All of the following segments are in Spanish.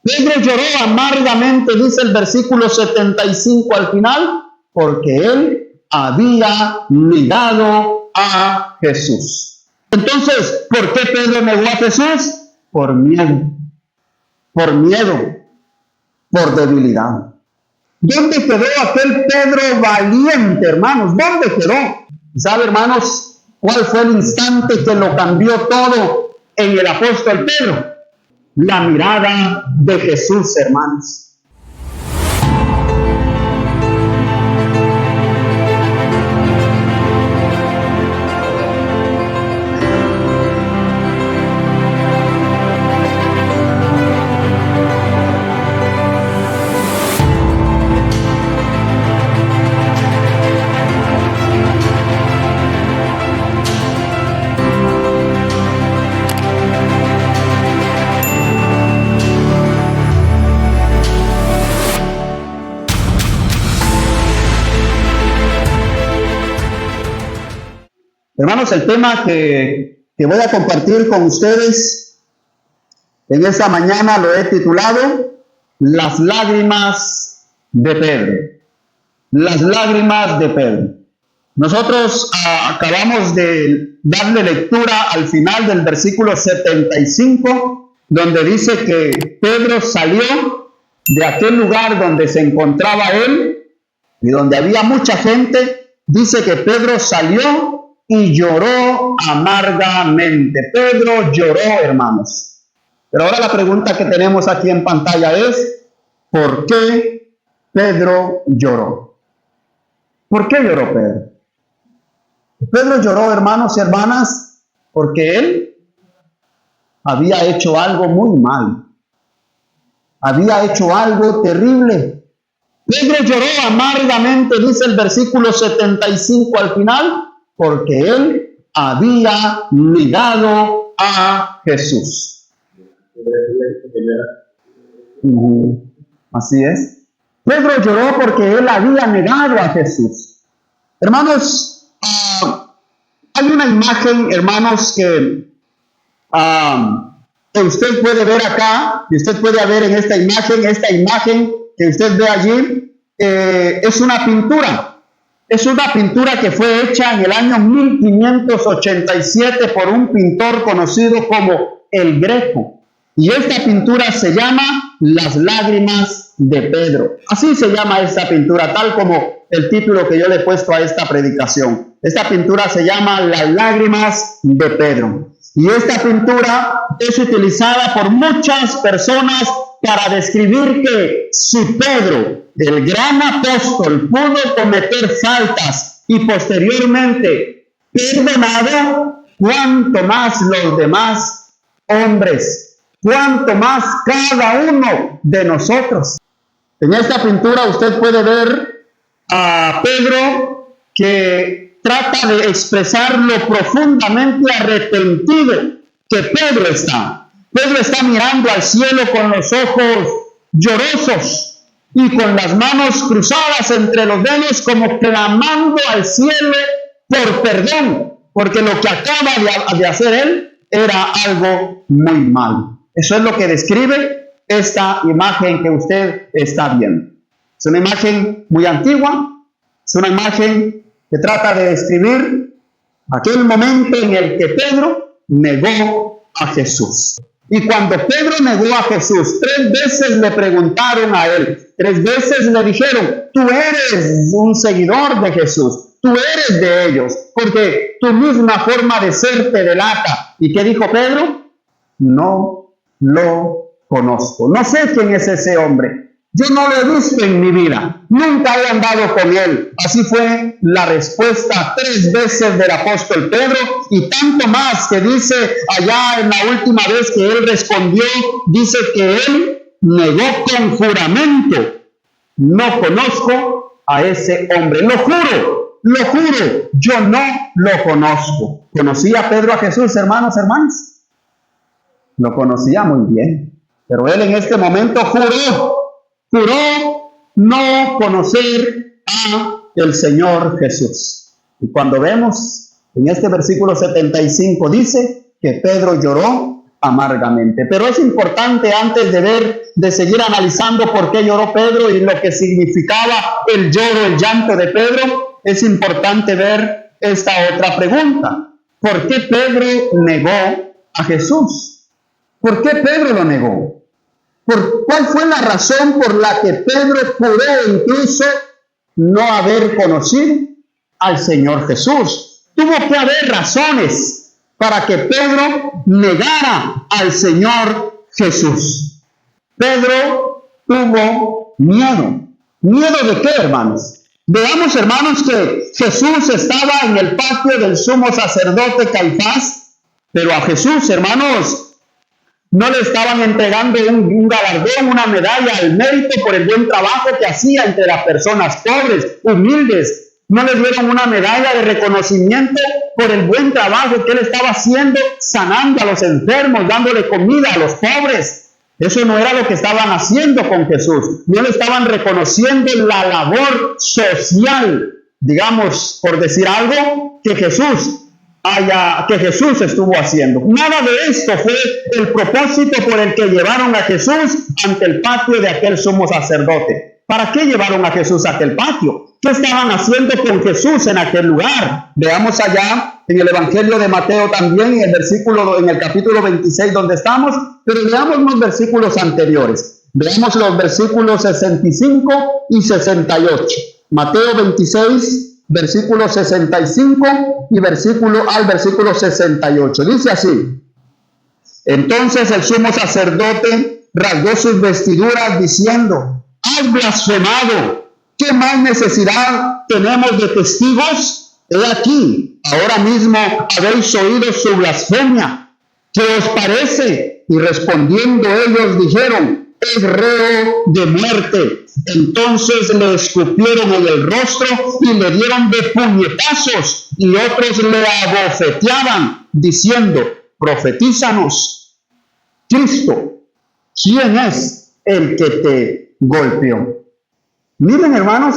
Pedro lloró amargamente, dice el versículo 75 al final, porque él había negado a Jesús. Entonces, ¿por qué Pedro negó a Jesús? Por miedo, por debilidad. ¿Dónde quedó aquel Pedro valiente, hermanos? ¿Dónde quedó? ¿Sabe, hermanos, cuál fue el instante que lo cambió todo en el apóstol Pedro? La mirada de Jesús, hermanos. Hermanos, el tema que voy a compartir con ustedes en esta mañana lo he titulado Las lágrimas de Pedro. Las lágrimas de Pedro. Nosotros acabamos de darle lectura al final del versículo 75, donde dice que Pedro salió de aquel lugar donde se encontraba él y donde había mucha gente. Dice que Pedro salió y lloró amargamente. Pedro lloró, hermanos. Pero ahora la pregunta que tenemos aquí en pantalla es, ¿por qué Pedro lloró? ¿Por qué lloró Pedro? Pedro lloró, hermanos y hermanas, porque él había hecho algo muy mal. Había hecho algo terrible. Pedro lloró amargamente, dice el versículo 75 al final, porque él había negado a Jesús. Así es. Pedro lloró porque él había negado a Jesús. Hermanos, hay una imagen, hermanos, que usted puede ver acá, y usted puede ver en esta imagen que usted ve allí, es una pintura. Es una pintura que fue hecha en el año 1587 por un pintor conocido como el Greco. Y esta pintura se llama Las lágrimas de Pedro. Así se llama esta pintura, tal como el título que yo le he puesto a esta predicación. Esta pintura se llama Las lágrimas de Pedro. Y esta pintura es utilizada por muchas personas para describir que si Pedro, el gran apóstol, pudo cometer faltas y posteriormente perdonado, cuánto más los demás hombres, cuánto más cada uno de nosotros. En esta pintura usted puede ver a Pedro que trata de expresar lo profundamente arrepentido que Pedro está. Pedro está mirando al cielo con los ojos llorosos y con las manos cruzadas entre los dedos, como clamando al cielo por perdón, porque lo que acaba de hacer él era algo muy malo. Eso es lo que describe esta imagen que usted está viendo. Es una imagen muy antigua, es una imagen que trata de describir aquel momento en el que Pedro negó a Jesús. Y cuando Pedro negó a Jesús, 3 veces le preguntaron a él, 3 veces le dijeron, tú eres un seguidor de Jesús, tú eres de ellos, porque tu misma forma de ser te delata. ¿Y qué dijo Pedro? No lo conozco. No sé quién es ese hombre. Yo no lo he visto en mi vida. Nunca he andado con él. Así fue la respuesta 3 veces del apóstol Pedro, y tanto más que dice allá en la última vez que él respondió, dice que él negó con juramento: no conozco a ese hombre. Lo juro, yo no lo conozco. ¿Conocía Pedro a Jesús, hermanos, hermanas? Lo conocía muy bien. Pero él en este momento juró no conocer a el Señor Jesús. Y cuando vemos en este versículo 75, dice que Pedro lloró amargamente. Pero es importante, antes de seguir analizando por qué lloró Pedro y lo que significaba el lloro, el llanto de Pedro, es importante ver esta otra pregunta. ¿Por qué Pedro negó a Jesús? ¿Por qué Pedro lo negó? ¿Cuál fue la razón por la que Pedro pudo incluso no haber conocido al Señor Jesús? Tuvo que haber razones para que Pedro negara al Señor Jesús. Pedro tuvo miedo. ¿Miedo de qué, hermanos? Veamos, hermanos, que Jesús estaba en el patio del sumo sacerdote Caifás, pero a Jesús, hermanos, no le estaban entregando un galardón, una medalla al mérito por el buen trabajo que hacía entre las personas pobres, humildes. No le dieron una medalla de reconocimiento por el buen trabajo que él estaba haciendo, sanando a los enfermos, dándole comida a los pobres. Eso no era lo que estaban haciendo con Jesús. No le estaban reconociendo la labor social, digamos, por decir algo, que Jesús estuvo haciendo. Nada de esto fue el propósito por el que llevaron a Jesús ante el patio de aquel sumo sacerdote. ¿Para qué llevaron a Jesús a aquel patio? ¿Qué estaban haciendo con Jesús en aquel lugar? Veamos allá en el Evangelio de Mateo también, en el capítulo 26 donde estamos, pero veamos unos versículos anteriores. Veamos los versículos 65 y 68. Mateo 26, versículo 65 y versículo 68. Dice así: entonces el sumo sacerdote rasgó sus vestiduras diciendo: has blasfemado. ¿Qué más necesidad tenemos de testigos? He aquí, ahora mismo habéis oído su blasfemia. ¿Qué os parece? Y respondiendo ellos dijeron: es reo de muerte. Entonces le escupieron en el rostro y le dieron de puñetazos, y otros le abofeteaban, diciendo: profetízanos, Cristo, ¿quién es el que te golpeó? Miren, hermanos,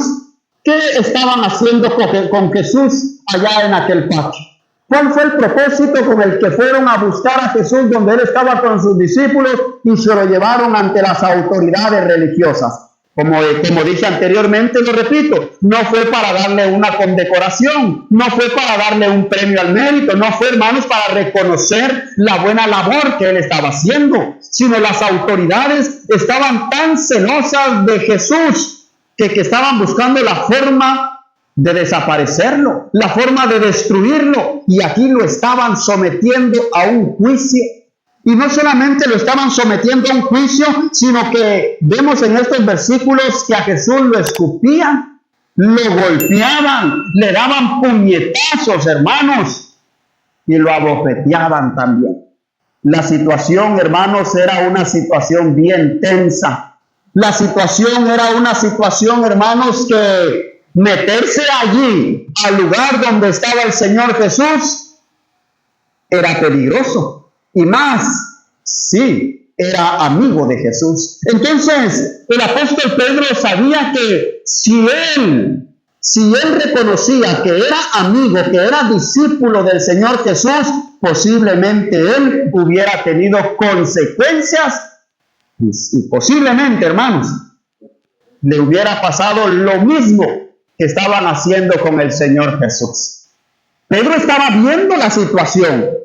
¿qué estaban haciendo con Jesús allá en aquel patio? ¿Cuál fue el propósito con el que fueron a buscar a Jesús donde él estaba con sus discípulos y se lo llevaron ante las autoridades religiosas? Como dije anteriormente, lo repito, no fue para darle una condecoración, no fue para darle un premio al mérito, no fue, hermanos, para reconocer la buena labor que él estaba haciendo, sino las autoridades estaban tan celosas de Jesús que estaban buscando la forma de desaparecerlo, la forma de destruirlo, y aquí lo estaban sometiendo a un juicio. Y no solamente lo estaban sometiendo a un juicio, sino que vemos en estos versículos que a Jesús lo escupían, lo golpeaban, le daban puñetazos, hermanos, y lo abofeteaban también. La situación, hermanos, era una situación bien tensa. La situación era una situación, hermanos, que meterse allí, al lugar donde estaba el Señor Jesús, era peligroso. Y más, sí, era amigo de Jesús. Entonces, el apóstol Pedro sabía que si él reconocía que era amigo, que era discípulo del Señor Jesús, posiblemente él hubiera tenido consecuencias. Y posiblemente, hermanos, le hubiera pasado lo mismo que estaban haciendo con el Señor Jesús. Pedro estaba viendo la situación.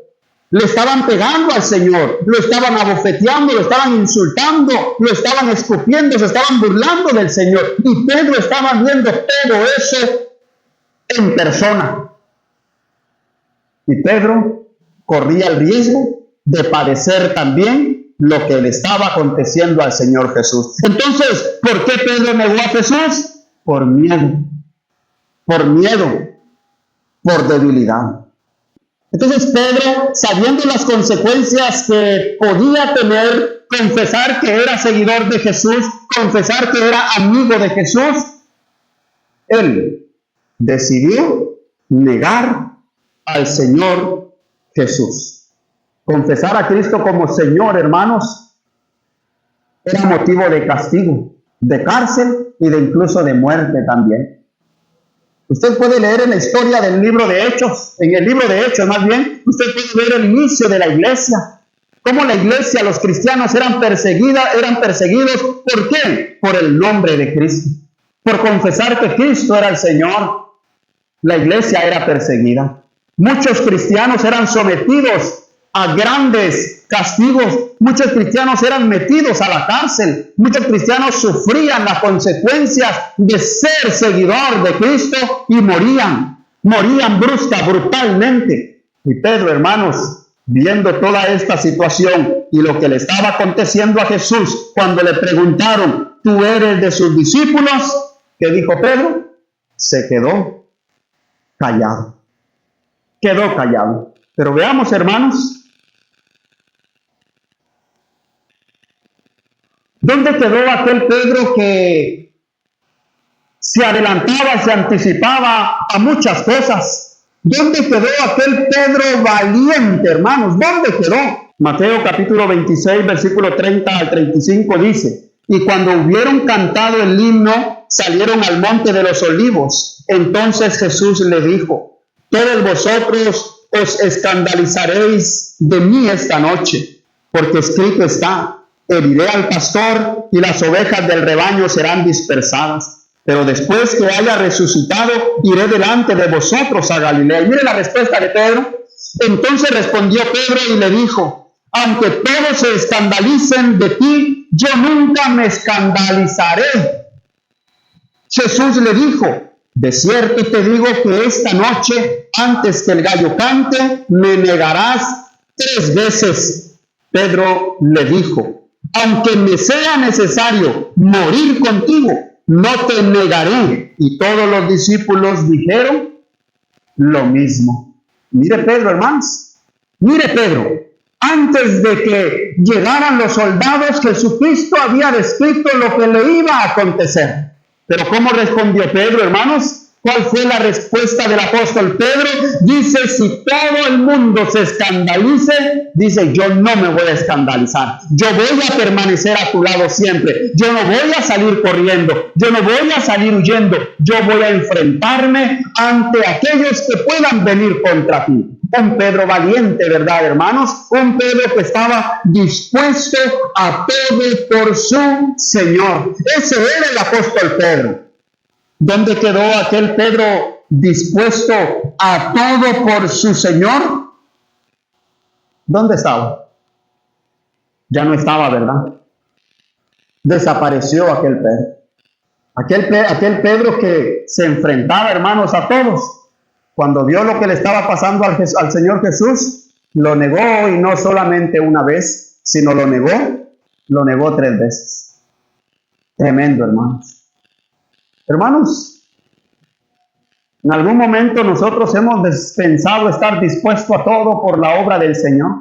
Le estaban pegando al Señor, lo estaban abofeteando, lo estaban insultando, lo estaban escupiendo, se estaban burlando del Señor. Y Pedro estaba viendo todo eso en persona. Y Pedro corría el riesgo de padecer también lo que le estaba aconteciendo al Señor Jesús. Entonces, ¿por qué Pedro negó a Jesús? Por miedo, por debilidad. Entonces Pedro, sabiendo las consecuencias que podía tener confesar que era seguidor de Jesús, confesar que era amigo de Jesús, él decidió negar al Señor Jesús. Confesar a Cristo como Señor, hermanos, era motivo de castigo, de cárcel y de incluso de muerte también. Usted puede leer en la historia del libro de Hechos, en el libro de Hechos más bien, usted puede ver el inicio de la iglesia, cómo la iglesia, los cristianos eran perseguidos. ¿Por qué? Por el nombre de Cristo. Por confesar que Cristo era el Señor. La iglesia era perseguida. Muchos cristianos eran sometidos a grandes castigos. Muchos cristianos eran metidos a la cárcel. Muchos cristianos sufrían las consecuencias de ser seguidor de Cristo y morían brutalmente. Y Pedro, hermanos, viendo toda esta situación y lo que le estaba aconteciendo a Jesús, cuando le preguntaron, ¿tú eres de sus discípulos? ¿Qué dijo Pedro? Se quedó callado. Quedó callado. Pero veamos, hermanos, ¿dónde quedó aquel Pedro que se adelantaba, se anticipaba a muchas cosas? ¿Dónde quedó aquel Pedro valiente, hermanos? ¿Dónde quedó? Mateo capítulo 26, versículo 30 al 35 dice, y cuando hubieron cantado el himno, salieron al monte de los olivos. Entonces Jesús le dijo, todos vosotros os escandalizaréis de mí esta noche, porque escrito está, heriré al pastor y las ovejas del rebaño serán dispersadas. Pero después que haya resucitado, iré delante de vosotros a Galilea. Y mire la respuesta de Pedro. Entonces respondió Pedro y le dijo, aunque todos se escandalicen de ti, yo nunca me escandalizaré. Jesús le dijo, de cierto te digo que esta noche, antes que el gallo cante, me negarás 3 veces. Pedro le dijo, aunque me sea necesario morir contigo, no te negaré. Y todos los discípulos dijeron lo mismo. Mire Pedro, hermanos. Mire Pedro. Antes de que llegaran los soldados, Jesucristo había descrito lo que le iba a acontecer. Pero ¿cómo respondió Pedro, hermanos? ¿Cuál fue la respuesta del apóstol Pedro? Dice, si todo el mundo se escandalice, dice, yo no me voy a escandalizar. Yo voy a permanecer a tu lado siempre. Yo no voy a salir corriendo. Yo no voy a salir huyendo. Yo voy a enfrentarme ante aquellos que puedan venir contra ti. Un Pedro valiente, ¿verdad, hermanos? Un Pedro que estaba dispuesto a todo por su Señor. Ese era el apóstol Pedro. ¿Dónde quedó aquel Pedro dispuesto a todo por su Señor? ¿Dónde estaba? Ya no estaba, ¿verdad? Desapareció aquel Pedro. Aquel Pedro que se enfrentaba, hermanos, a todos. Cuando vio lo que le estaba pasando al Señor Jesús, lo negó, y no solamente una vez, sino lo negó 3 veces. Tremendo, hermanos. Hermanos, en algún momento nosotros hemos pensado estar dispuestos a todo por la obra del Señor.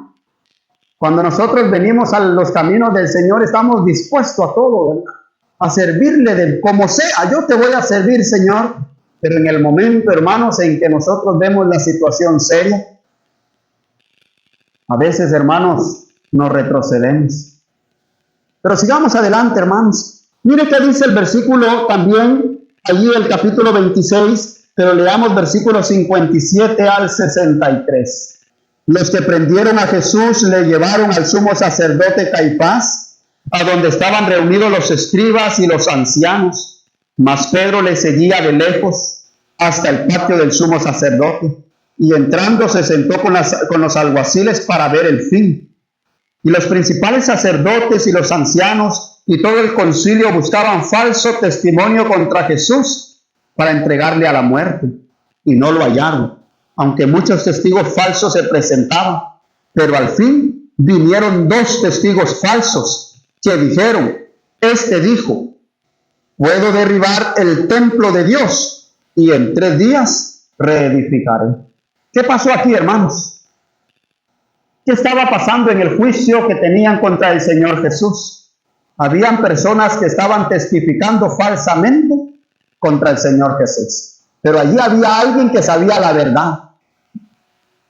Cuando nosotros venimos a los caminos del Señor, estamos dispuestos a todo, ¿verdad? A servirle como sea. Yo te voy a servir, Señor. Pero en el momento, hermanos, en que nosotros vemos la situación seria, a veces, hermanos, nos retrocedemos. Pero sigamos adelante, hermanos. Mire qué dice el versículo también, allí el capítulo 26, pero leamos versículos 57 al 63. Los que prendieron a Jesús le llevaron al sumo sacerdote Caifás, a donde estaban reunidos los escribas y los ancianos. Mas Pedro le seguía de lejos hasta el patio del sumo sacerdote, y entrando se sentó con los alguaciles para ver el fin. Y los principales sacerdotes y los ancianos y todo el concilio buscaban falso testimonio contra Jesús para entregarle a la muerte, y no lo hallaron, aunque muchos testigos falsos se presentaban. Pero al fin vinieron 2 testigos falsos que dijeron, este dijo, puedo derribar el templo de Dios y en 3 días reedificaré. ¿Qué pasó aquí, hermanos? ¿Qué estaba pasando en el juicio que tenían contra el Señor Jesús? Habían personas que estaban testificando falsamente contra el Señor Jesús. Pero allí había alguien que sabía la verdad.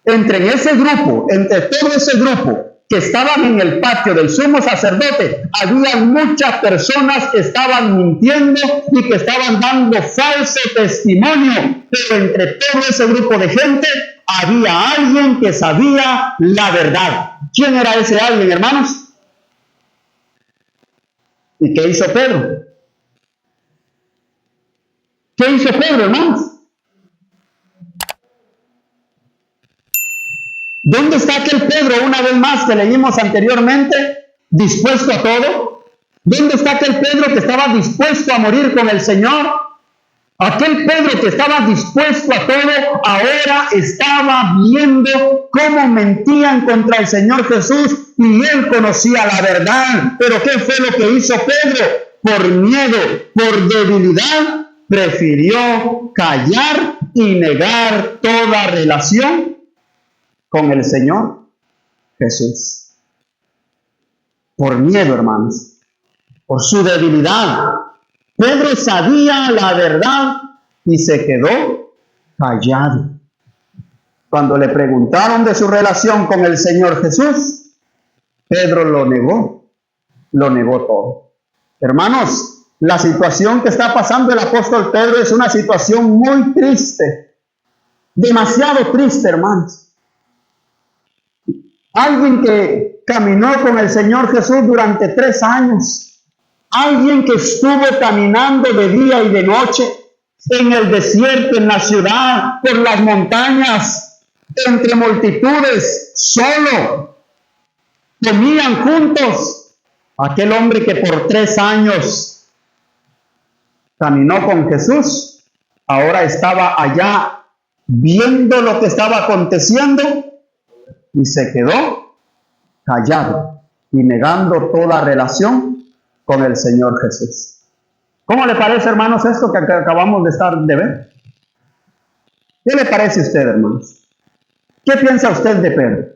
Entre todo ese grupo que estaban en el patio del sumo sacerdote, había muchas personas que estaban mintiendo y que estaban dando falso testimonio. Pero entre todo ese grupo de gente, había alguien que sabía la verdad. ¿Quién era ese alguien, hermanos? ¿Y qué hizo Pedro? ¿Qué hizo Pedro, hermanos? ¿Dónde está aquel Pedro, una vez más, que leímos anteriormente, dispuesto a todo? ¿Dónde está aquel Pedro que estaba dispuesto a morir con el Señor? Aquel Pedro que estaba dispuesto a todo, ahora estaba viendo cómo mentían contra el Señor Jesús y él conocía la verdad. Pero ¿qué fue lo que hizo Pedro? Por miedo, por debilidad, prefirió callar y negar toda relación con el Señor Jesús. Por miedo, hermanos, por su debilidad. Pedro sabía la verdad y se quedó callado. Cuando le preguntaron de su relación con el Señor Jesús, Pedro lo negó todo. Hermanos, la situación que está pasando el apóstol Pedro es una situación muy triste, demasiado triste, hermanos. Alguien que caminó con el Señor Jesús durante 3 años, alguien que estuvo caminando de día y de noche, en el desierto, en la ciudad, por las montañas, entre multitudes, solo, comían juntos. Aquel hombre que por 3 años caminó con Jesús, ahora estaba allá viendo lo que estaba aconteciendo y se quedó callado y negando toda relación con el Señor Jesús. ¿Cómo le parece, hermanos, esto que acabamos de ver? ¿Qué le parece a usted, hermanos? ¿Qué piensa usted de Pedro?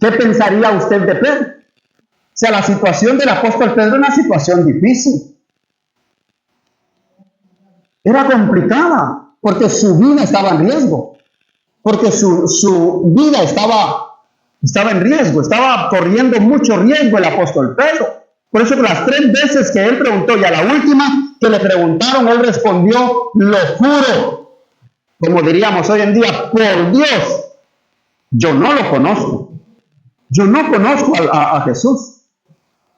¿Qué pensaría usted de Pedro? O sea, la situación del apóstol Pedro era una situación difícil. Era complicada, porque su vida estaba en riesgo. Porque su vida estaba en riesgo, estaba corriendo mucho riesgo el apóstol Pedro. Por eso que las 3 veces que él preguntó, y a la última que le preguntaron, él respondió, lo juro, como diríamos hoy en día, por Dios, yo no lo conozco. Yo no conozco a Jesús,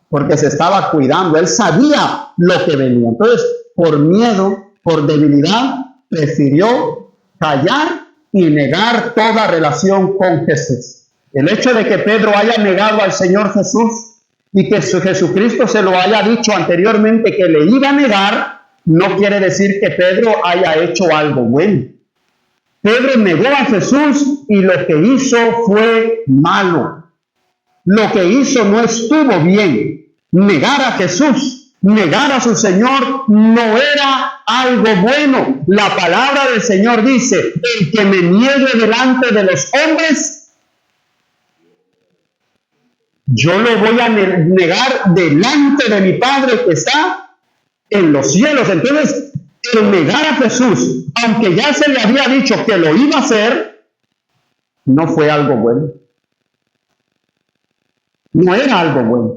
porque se estaba cuidando, él sabía lo que venía. Entonces, por miedo, por debilidad, prefirió callar y negar toda relación con Jesús. El hecho de que Pedro haya negado al Señor Jesús y que Jesucristo se lo haya dicho anteriormente que le iba a negar, no quiere decir que Pedro haya hecho algo bueno. Pedro negó a Jesús y lo que hizo fue malo. Lo que hizo no estuvo bien. Negar a Jesús, negar a su Señor, no era algo bueno. La palabra del Señor dice, el que me niegue delante de los hombres, yo lo voy a negar delante de mi Padre que está en los cielos. Entonces, el negar a Jesús, aunque ya se le había dicho que lo iba a hacer, no fue algo bueno. No era algo bueno.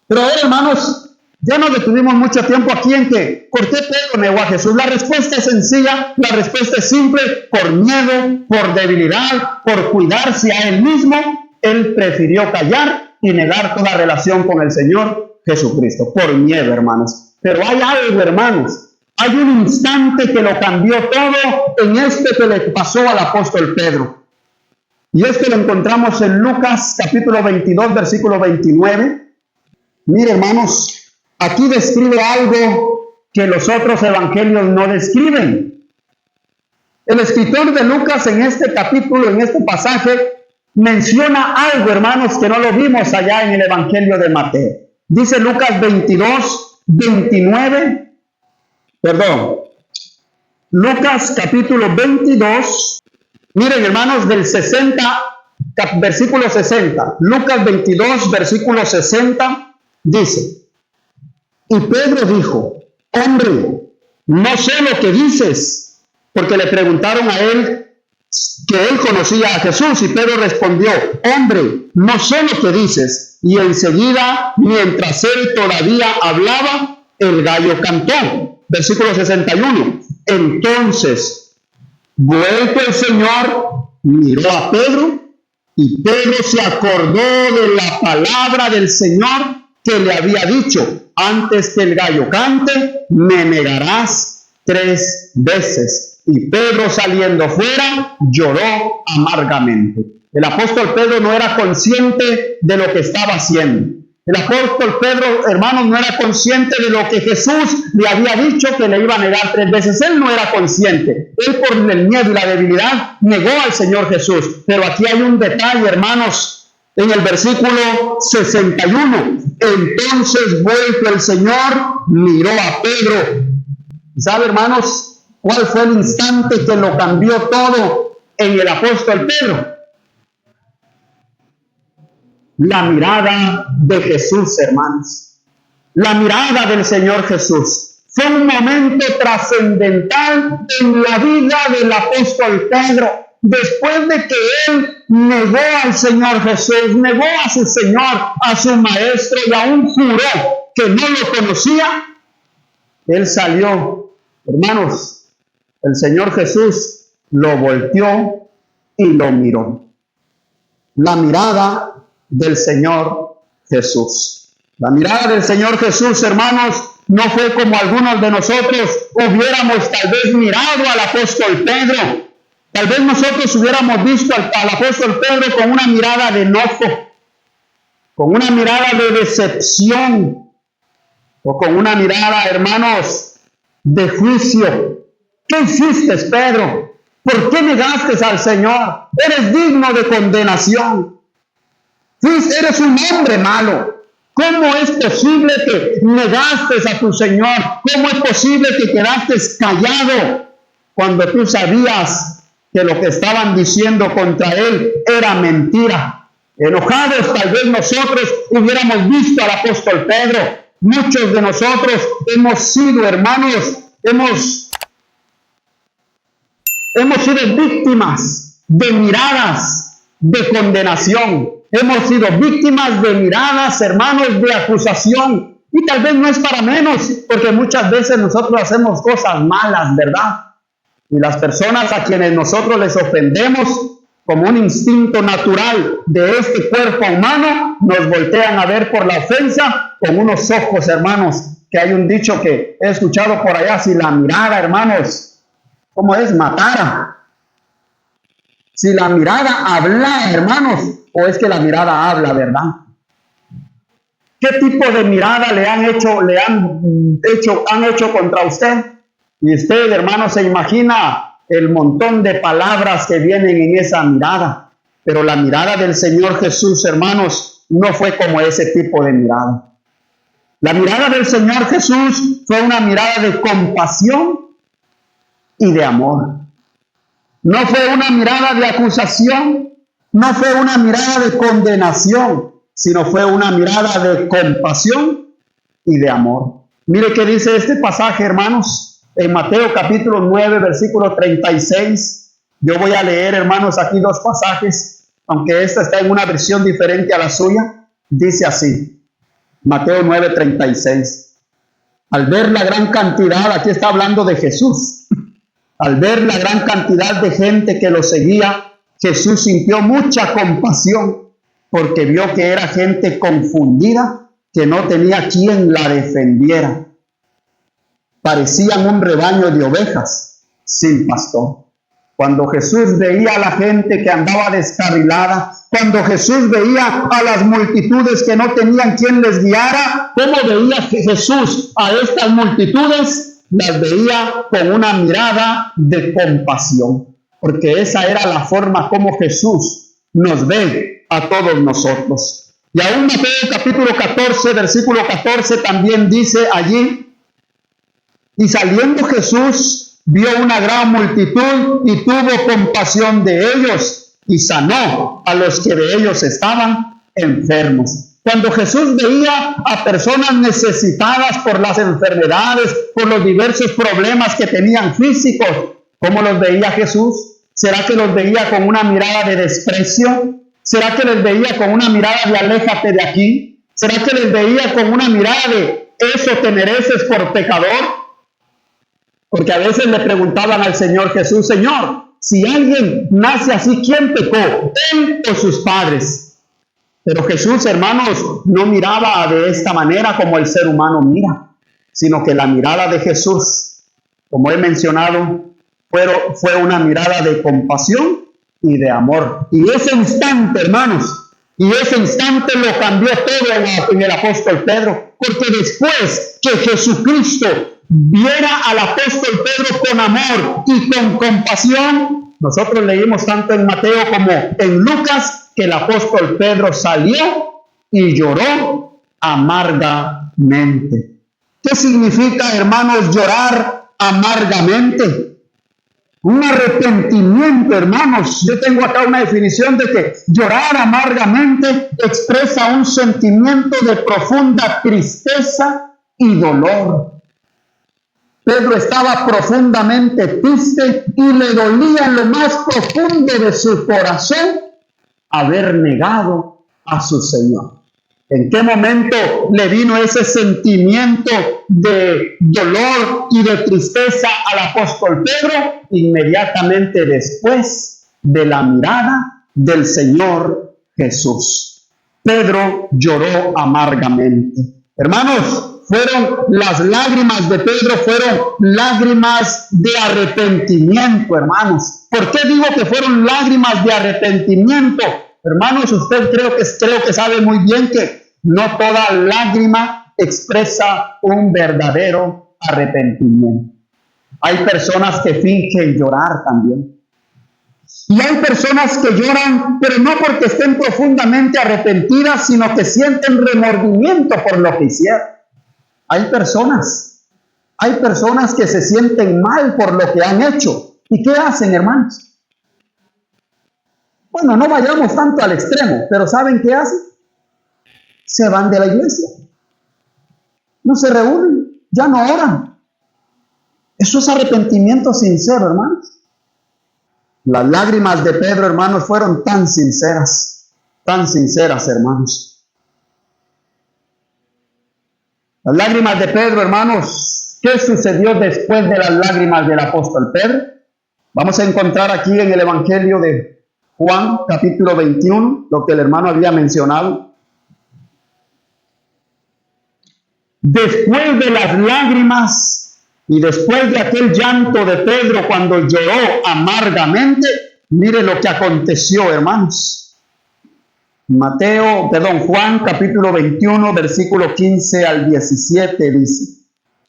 Pero ahora, hermanos, ya nos detuvimos mucho tiempo aquí en que, ¿por qué Pedro negó a Jesús? La respuesta es sencilla, la respuesta es simple, por miedo, por debilidad, por cuidarse a él mismo, él prefirió callar y negar toda relación con el Señor Jesucristo, por miedo, hermanos. Pero hay algo, hermanos, hay un instante que lo cambió todo en este que le pasó al apóstol Pedro. Y esto lo encontramos en Lucas capítulo 22, versículo 29. Mire, hermanos, aquí describe algo que los otros evangelios no describen. El escritor de Lucas en este capítulo, en este pasaje, menciona algo, hermanos, que no lo vimos allá en el evangelio de Mateo. Dice Lucas 22, 29, Lucas capítulo 22, miren, hermanos, del 60, versículo 60. Lucas 22, versículo 60, dice, y Pedro dijo, hombre, no sé lo que dices, porque le preguntaron a él que él conocía a Jesús, y Pedro respondió, hombre, no sé lo que dices. Y enseguida, mientras él todavía hablaba, el gallo cantó. Versículo 61. Entonces, vuelto el Señor, miró a Pedro Y Pedro se acordó de la palabra del Señor que le había dicho: antes que el gallo cante, me negarás 3 veces. Y Pedro, saliendo fuera, lloró amargamente. El apóstol Pedro no era consciente de lo que estaba haciendo. El apóstol Pedro, hermanos, no era consciente de lo que Jesús le había dicho, que le iba a negar 3 veces. Él no era consciente. Él, por el miedo y la debilidad, negó al Señor Jesús. Pero aquí hay un detalle, hermanos, en el versículo 61. Entonces, vuelto el Señor, miró a Pedro. ¿Sabe, hermanos, cuál fue el instante que lo cambió todo en el apóstol Pedro? La mirada de Jesús, hermanos. La mirada del Señor Jesús. Fue un momento trascendental en la vida del apóstol Pedro. Después de que él negó al Señor Jesús, negó a su Señor, a su Maestro, y aún juró que no lo conocía, él salió. Hermanos, el Señor Jesús lo volteó y lo miró. La mirada del Señor Jesús. La mirada del Señor Jesús, hermanos, no fue como algunos de nosotros hubiéramos tal vez mirado al apóstol Pedro. Tal vez nosotros hubiéramos visto al apóstol Pedro con una mirada de enojo, con una mirada de decepción, o con una mirada, hermanos, de juicio. ¿Qué hiciste, Pedro? ¿Por qué negaste al Señor? Eres digno de condenación. Eres un hombre malo. ¿Cómo es posible que negaste a tu Señor? ¿Cómo es posible que quedaste callado cuando tú sabías que lo que estaban diciendo contra él era mentira? Enojados, tal vez nosotros hubiéramos visto al apóstol Pedro. Muchos de nosotros hemos sido, hermanos, hemos sido víctimas de miradas de condenación. Hemos sido víctimas de miradas, hermanos, de acusación. Y tal vez no es para menos, porque muchas veces nosotros hacemos cosas malas, ¿verdad? Y las personas a quienes nosotros les ofendemos, como un instinto natural de este cuerpo humano, nos voltean a ver por la ofensa con unos ojos, hermanos, que hay un dicho que he escuchado por allá: si la mirada, hermanos, ¿cómo es? Matara. Si la mirada habla, hermanos, o es que la mirada habla, ¿verdad? ¿Qué tipo de mirada han hecho contra usted? Y usted, hermano, se imagina el montón de palabras que vienen en esa mirada. Pero la mirada del Señor Jesús, hermanos, no fue como ese tipo de mirada. La mirada del Señor Jesús fue una mirada de compasión y de amor. No fue una mirada de acusación, no fue una mirada de condenación, sino fue una mirada de compasión y de amor. Mire qué dice este pasaje, hermanos, en Mateo capítulo 9, versículo 36. Yo voy a leer, hermanos, aquí 2 pasajes, aunque esta está en una versión diferente a la suya. Dice así, Mateo 9, 36. Al ver la gran cantidad, aquí está hablando de Jesús, al ver la gran cantidad de gente que lo seguía, Jesús sintió mucha compasión porque vio que era gente confundida, que no tenía quien la defendiera. Parecían un rebaño de ovejas sin pastor. Cuando Jesús veía a la gente que andaba descarrilada, cuando Jesús veía a las multitudes que no tenían quien les guiara, ¿cómo veía Jesús a estas multitudes? Las veía con una mirada de compasión, porque esa era la forma como Jesús nos ve a todos nosotros. Y aún Mateo capítulo 14, versículo 14 también dice allí: y saliendo Jesús vio una gran multitud y tuvo compasión de ellos y sanó a los que de ellos estaban enfermos. Cuando Jesús veía a personas necesitadas por las enfermedades, por los diversos problemas que tenían físicos, ¿cómo los veía Jesús? ¿Será que los veía con una mirada de desprecio? ¿Será que les veía con una mirada de aléjate de aquí? ¿Será que les veía con una mirada de eso te mereces por pecador? Porque a veces le preguntaban al Señor Jesús: Señor, Si alguien nace así, ¿quién pecó? ¿Él o sus padres? Pero Jesús, hermanos, no miraba de esta manera como el ser humano mira, sino que la mirada de Jesús, como he mencionado, fue una mirada de compasión y de amor. Y ese instante, hermanos, y ese instante lo cambió todo en el apóstol Pedro, porque después que Jesucristo viera al apóstol Pedro con amor y con compasión, nosotros leímos tanto en Mateo como en Lucas que el apóstol Pedro salió y lloró amargamente. ¿Qué significa, hermanos, llorar amargamente? Un arrepentimiento, hermanos. Yo tengo acá una definición de que llorar amargamente expresa un sentimiento de profunda tristeza y dolor. Pedro estaba profundamente triste y le dolía en lo más profundo de su corazón haber negado a su Señor. ¿En qué momento le vino ese sentimiento de dolor y de tristeza al apóstol Pedro? Inmediatamente después de la mirada del Señor Jesús. Pedro lloró amargamente. Hermanos, las lágrimas de Pedro fueron lágrimas de arrepentimiento, hermanos. ¿Por qué digo que fueron lágrimas de arrepentimiento? Hermanos, usted creo que sabe muy bien que no toda lágrima expresa un verdadero arrepentimiento. Hay personas que fingen llorar también. Y hay personas que lloran, pero no porque estén profundamente arrepentidas, sino que sienten remordimiento por lo que hicieron. Hay personas que se sienten mal por lo que han hecho. ¿Y qué hacen, hermanos? Bueno, no vayamos tanto al extremo, pero ¿saben qué hacen? Se van de la iglesia. No se reúnen, ya no oran. Eso es arrepentimiento sincero, hermanos. Las lágrimas de Pedro, hermanos, fueron tan sinceras, hermanos. Las lágrimas de Pedro, hermanos, ¿qué sucedió después de las lágrimas del apóstol Pedro? Vamos a encontrar aquí en el Evangelio de Juan, capítulo 21, lo que el hermano había mencionado. Después de las lágrimas y después de aquel llanto de Pedro cuando lloró amargamente, mire lo que aconteció, hermanos. Juan capítulo 21, versículo 15 al 17 dice: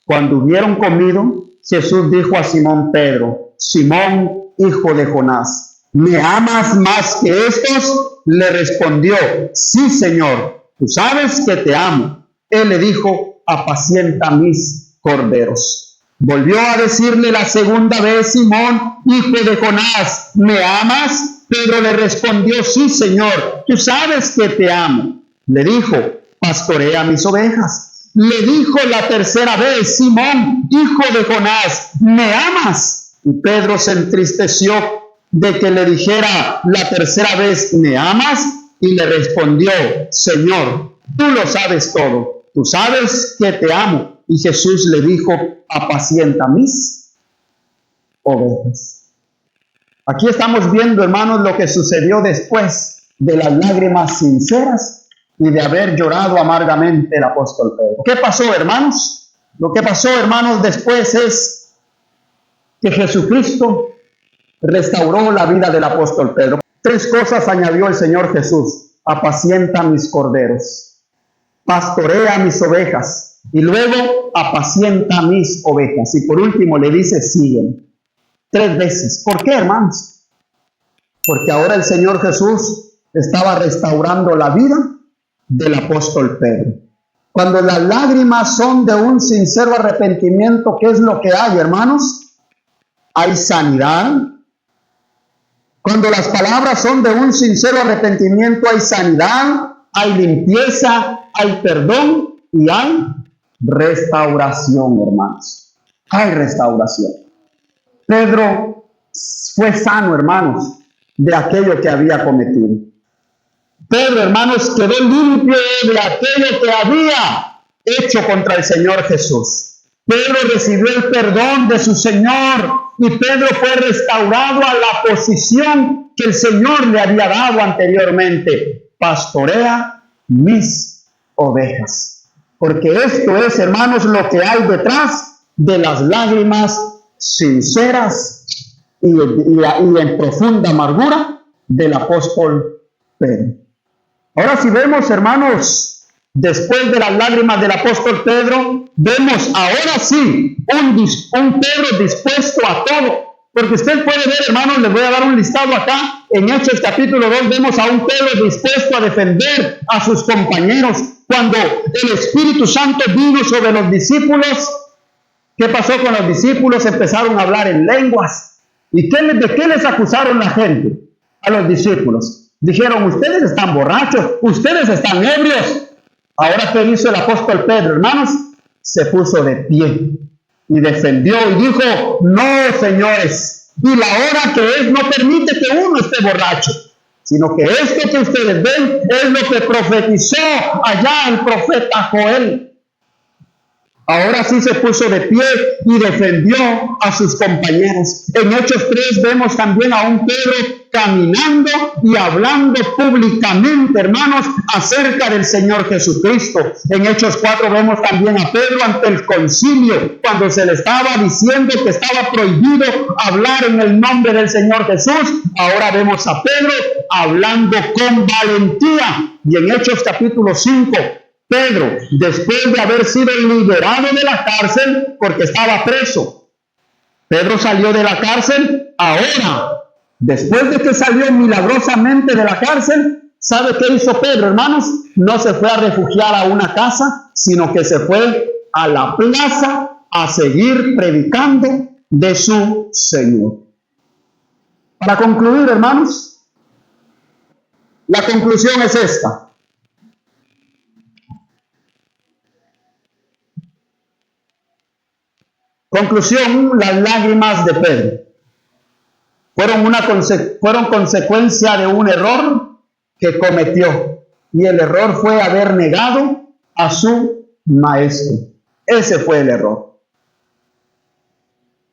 Cuando hubieron comido, Jesús dijo a Simón Pedro: Simón, hijo de Jonás, ¿me amas más que estos? Le respondió: Sí, Señor, tú sabes que te amo. Él le dijo: apacienta mis corderos. Volvió a decirle la segunda vez: Simón, hijo de Jonás, ¿me amas? Pedro le respondió: Sí, Señor, tú sabes que te amo. Le dijo: pastorea mis ovejas. Le dijo la tercera vez: Simón, hijo de Jonás, ¿me amas? Y Pedro se entristeció de que le dijera la tercera vez: ¿me amas? Y le respondió: Señor, tú lo sabes todo. Tú sabes que te amo. Y Jesús le dijo: apacienta mis ovejas. Aquí estamos viendo, hermanos, lo que sucedió después de las lágrimas sinceras y de haber llorado amargamente el apóstol Pedro. ¿Qué pasó, hermanos? Lo que pasó, hermanos, después es que Jesucristo restauró la vida del apóstol Pedro. 3 cosas añadió el Señor Jesús: apacienta mis corderos, pastorea mis ovejas, y luego apacienta mis ovejas. Y por último le dice: sígueme. 3 veces. ¿Por qué, hermanos? Porque ahora el Señor Jesús estaba restaurando la vida del apóstol Pedro. Cuando las lágrimas son de un sincero arrepentimiento, ¿qué es lo que hay, hermanos? Hay sanidad. Cuando las palabras son de un sincero arrepentimiento, hay sanidad, hay limpieza, hay perdón y hay restauración, hermanos. Hay restauración. Pedro fue sano, hermanos, de aquello que había cometido. Pedro, hermanos, quedó limpio de aquello que había hecho contra el Señor Jesús. Pedro recibió el perdón de su Señor y Pedro fue restaurado a la posición que el Señor le había dado anteriormente. Pastorea mis ovejas. Porque esto es, hermanos, lo que hay detrás de las lágrimas sinceras y en profunda amargura del apóstol Pedro. Ahora, si vemos, hermanos, después de las lágrimas del apóstol Pedro, vemos ahora sí un Pedro dispuesto a todo. Porque usted puede ver, hermanos, les voy a dar un listado acá. En Hechos capítulo 2 vemos a un Pedro dispuesto a defender a sus compañeros. Cuando el Espíritu Santo vino sobre los discípulos, ¿qué pasó con los discípulos? Empezaron a hablar en lenguas. ¿Y de qué les acusaron la gente? A los discípulos. Dijeron, ustedes están borrachos, ustedes están ebrios. Ahora, ¿qué hizo el apóstol Pedro, hermanos? Se puso de pie y defendió y dijo, no, señores, y la hora que es no permite que uno esté borracho, sino que esto que ustedes ven es lo que profetizó allá el profeta Joel. Ahora sí se puso de pie y defendió a sus compañeros. En Hechos 3 vemos también a un Pedro caminando y hablando públicamente, hermanos, acerca del Señor Jesucristo. En Hechos 4 vemos también a Pedro ante el concilio, cuando se le estaba diciendo que estaba prohibido hablar en el nombre del Señor Jesús. Ahora vemos a Pedro hablando con valentía. Y en Hechos capítulo 5, Pedro, después de haber sido liberado de la cárcel, porque estaba preso, Pedro salió de la cárcel. Ahora, después de que salió milagrosamente de la cárcel, ¿sabe qué hizo Pedro, hermanos? No se fue a refugiar a una casa, sino que se fue a la plaza a seguir predicando de su Señor. Para concluir, hermanos, la conclusión es esta. Conclusión, las lágrimas de Pedro fueron consecuencia de un error que cometió. Y el error fue haber negado a su maestro. Ese fue el error.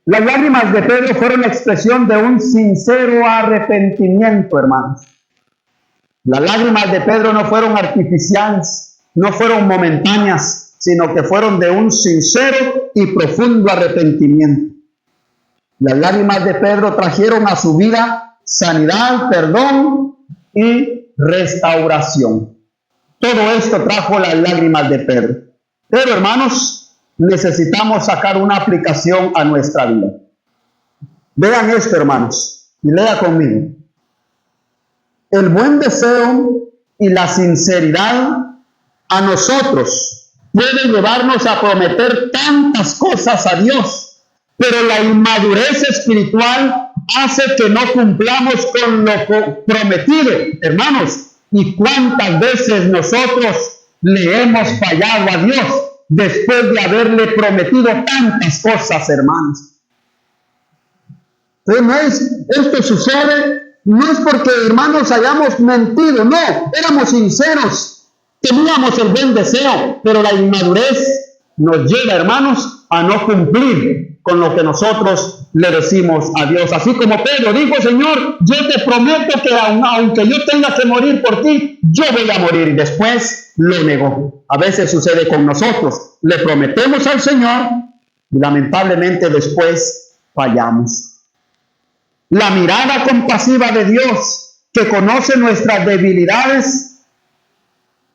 Las lágrimas de Pedro fueron expresión de un sincero arrepentimiento, hermanos. Las lágrimas de Pedro no fueron artificiales, no fueron momentáneas, sino que fueron de un sincero y profundo arrepentimiento. Las lágrimas de Pedro trajeron a su vida sanidad, perdón y restauración. Todo esto trajo las lágrimas de Pedro. Pero, hermanos, necesitamos sacar una aplicación a nuestra vida. Vean esto, hermanos, y lea conmigo. El buen deseo y la sinceridad a nosotros puede llevarnos a prometer tantas cosas a Dios, pero la inmadurez espiritual hace que no cumplamos con lo prometido, hermanos. ¿Y cuántas veces nosotros le hemos fallado a Dios después de haberle prometido tantas cosas, hermanos? Entonces, esto sucede, no es porque, hermanos, hayamos mentido, no, éramos sinceros. Teníamos el buen deseo, pero la inmadurez nos lleva, hermanos, a no cumplir con lo que nosotros le decimos a Dios. Así como Pedro dijo, Señor, yo te prometo que aunque yo tenga que morir por ti, yo voy a morir. Y después lo negó. A veces sucede con nosotros. Le prometemos al Señor y lamentablemente después fallamos. La mirada compasiva de Dios, que conoce nuestras debilidades,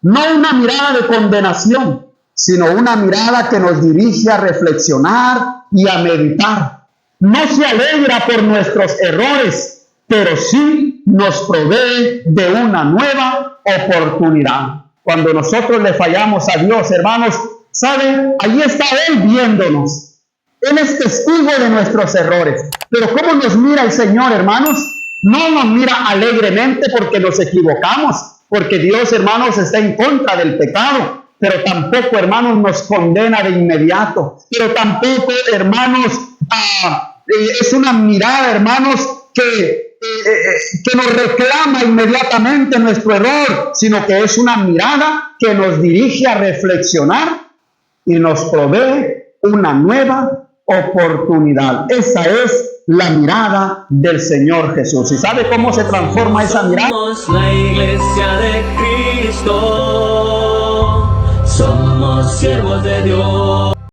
no una mirada de condenación, sino una mirada que nos dirige a reflexionar y a meditar. No se alegra por nuestros errores, pero sí nos provee de una nueva oportunidad. Cuando nosotros le fallamos a Dios, hermanos, ¿saben? Ahí está Él viéndonos. Él es testigo de nuestros errores. Pero ¿cómo nos mira el Señor, hermanos? No nos mira alegremente porque nos equivocamos, porque Dios, hermanos, está en contra del pecado, pero tampoco, hermanos, nos condena de inmediato, pero tampoco, hermanos, es una mirada, hermanos, que nos reclama inmediatamente nuestro error, sino que es una mirada que nos dirige a reflexionar y nos provee una nueva oportunidad. Esa es la mirada del Señor Jesús. ¿Y sabe cómo se transforma esa mirada? Somos la iglesia de Cristo, somos siervos de Dios.